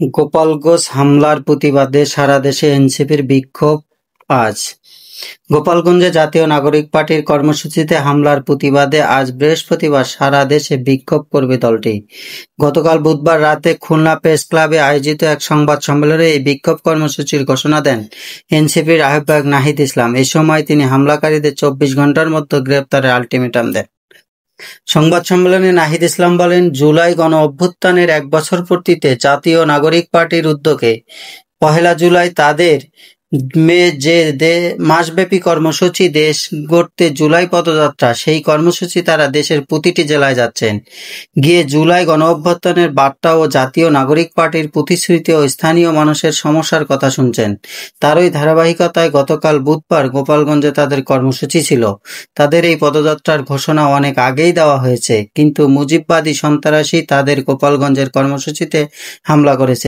গোপালগঞ্জ হামলার প্রতিবাদে সারা দেশে এনসিপির বিক্ষোভ আজ। গোপালগঞ্জে জাতীয় নাগরিক পার্টির কর্মসূচিতে হামলার প্রতিবাদে আজ বৃহস্পতিবার সারা দেশে বিক্ষোভ করবে দলটি। গতকাল বুধবার রাতে খুলনা প্রেস ক্লাবে আয়োজিত এক সংবাদ সম্মেলনে এই বিক্ষোভ কর্মসূচির ঘোষণা দেন এনসিপির আহ্বায়ক নাহিদ ইসলাম। এ সময় তিনি হামলাকারীদের 24 ঘণ্টার মধ্যে গ্রেপ্তারের আলটিমেটাম দেন। সংবাদ সম্মেলনে নাহিদ ইসলাম বলেন, জুলাই গণ অভ্যুত্থানের 1 বছর পূর্তিতে জাতীয় নাগরিক পার্টির উদ্যোগে 1 জুলাই তাদের যে মাসব্যাপী কর্মসূচি দেশ গড়তে জুলাই পদযাত্রা, সেই কর্মসূচি তারা দেশের প্রতিটি জেলায় যাচ্ছেন। গিয়ে জুলাই গণ অভ্যুত্থানের বার্তা ও জাতীয় নাগরিক পার্টির প্রতিশ্রুতি ও স্থানীয় মানুষের সমস্যার কথা শুনছেন। তারই ধারাবাহিকতায় গতকাল বুধবার গোপালগঞ্জে তাদের কর্মসূচি ছিল। তাদের এই পদযাত্রার ঘোষণা অনেক আগেই দেওয়া হয়েছে, কিন্তু মুজিববাদী সন্ত্রাসী তাদের গোপালগঞ্জের কর্মসূচিতে হামলা করেছে।